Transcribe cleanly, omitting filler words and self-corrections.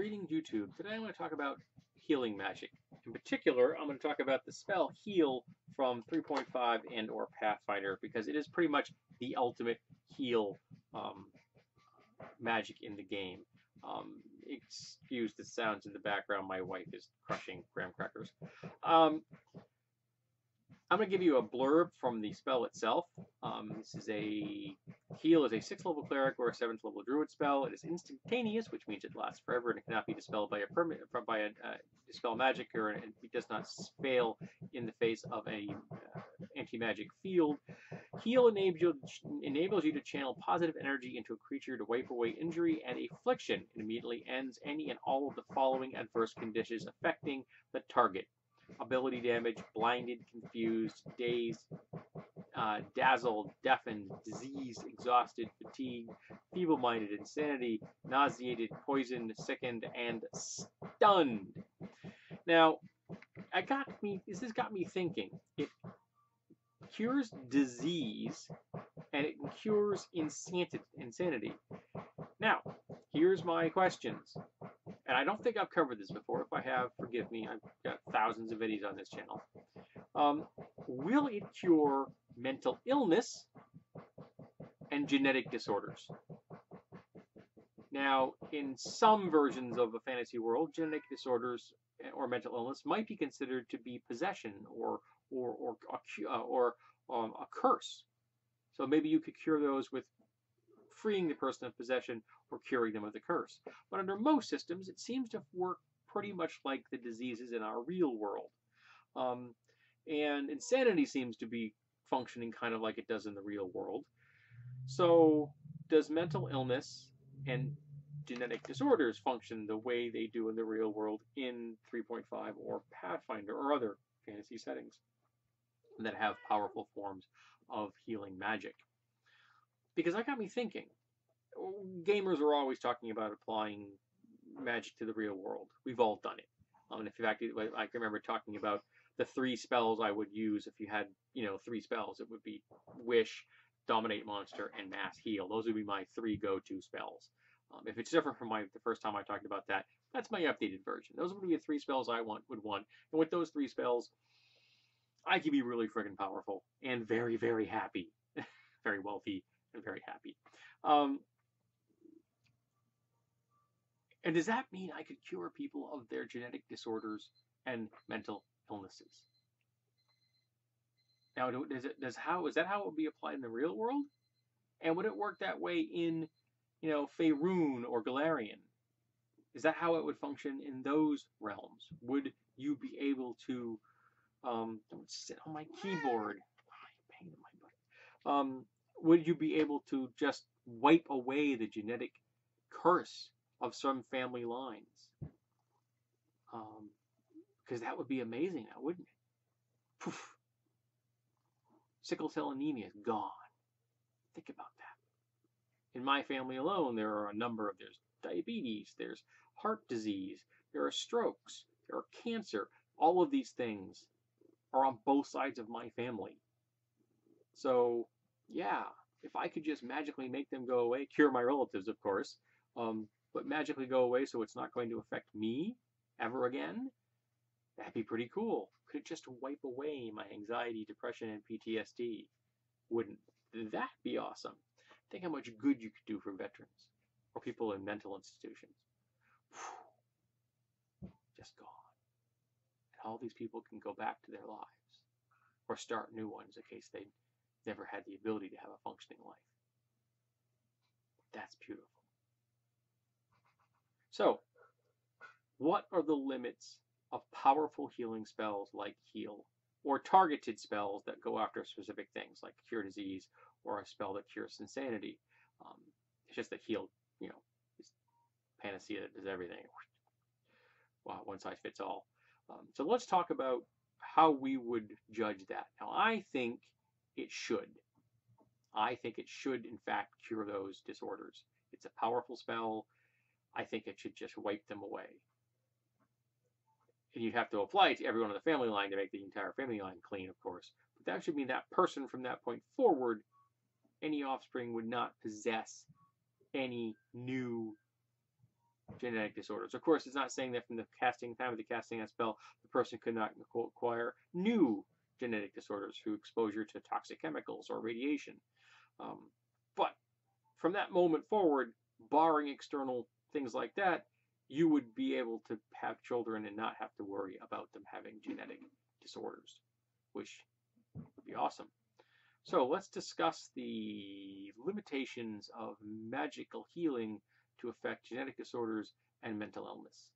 Greetings YouTube. Today I'm going to talk about healing magic. In particular, I'm going to talk about the spell Heal from 3.5 and or Pathfinder because it is pretty much the ultimate heal magic in the game. Excuse the sounds in the background. My wife is crushing graham crackers. I'm going to give you a blurb from the spell itself. This is a Heal is a 6th level cleric or a 7th level druid spell. It is instantaneous, which means it lasts forever and it cannot be dispelled by a dispel magic, or it does not fail in the face of a anti-magic field. Heal enables you to channel positive energy into a creature to wipe away injury and affliction. It immediately ends any and all of the following adverse conditions affecting the target: ability damage, blinded, confused, dazed, dazzled, deafened, diseased, exhausted, fatigued, feeble-minded, insanity, nauseated, poisoned, sickened, and stunned. Now, this has got me thinking. It cures disease and it cures insanity. Now, here's my questions. And I don't think I've covered this before. If I have, forgive me. I've got thousands of videos on this channel. Will it cure mental illness and genetic disorders? Now, in some versions of a fantasy world, genetic disorders or mental illness might be considered to be possession or a curse. So maybe you could cure those with freeing the person of possession or curing them of the curse. But under most systems, it seems to work pretty much like the diseases in our real world. And insanity seems to be functioning kind of like it does in the real world. So does mental illness and genetic disorders function the way they do in the real world in 3.5 or Pathfinder or other fantasy settings that have powerful forms of healing magic? Because that got me thinking. Gamers are always talking about applying magic to the real world. We've all done it. And in fact, I can remember talking about the 3 spells I would use if you had, 3 spells. It would be Wish, Dominate Monster, and Mass Heal. Those would be my 3 go-to spells. If it's different from the first time I talked about that, that's my updated version. Those would be the 3 spells I would want. And with those 3 spells, I could be really friggin' powerful and very, very happy. Very wealthy and very happy. And does that mean I could cure people of their genetic disorders and mental illnesses? Now, is that how it would be applied in the real world? And would it work that way in, Faerun or Galarian? Is that how it would function in those realms? Would you be able to, don't sit on my keyboard, pain in my butt. Would you be able to just wipe away the genetic curse of some family lines? Because that would be amazing now, wouldn't it? Poof. Sickle cell anemia is gone. Think about that. In my family alone, there's diabetes, there's heart disease, there are strokes, there are cancer. All of these things are on both sides of my family. So, yeah, if I could just magically make them go away, cure my relatives, of course, but magically go away so it's not going to affect me ever again, that'd be pretty cool. Could it just wipe away my anxiety, depression, and PTSD? Wouldn't that be awesome? Think how much good you could do for veterans or people in mental institutions. Just gone. And all these people can go back to their lives or start new ones in case they never had the ability to have a functioning life. That's beautiful. So, what are the limits of powerful healing spells like Heal, or targeted spells that go after specific things like Cure Disease or a spell that cures insanity? It's just that Heal, is panacea that does everything. Wow, one size fits all. So let's talk about how we would judge that. Now, I think it should. I think it should, in fact, cure those disorders. It's a powerful spell. I think it should just wipe them away. And you'd have to apply it to everyone on the family line to make the entire family line clean, of course. But that should mean that person from that point forward, any offspring would not possess any new genetic disorders. Of course, it's not saying that from the time of the casting that spell, the person could not acquire new genetic disorders through exposure to toxic chemicals or radiation. But from that moment forward, barring external things like that, you would be able to have children and not have to worry about them having genetic disorders, which would be awesome. So let's discuss the limitations of magical healing to affect genetic disorders and mental illness.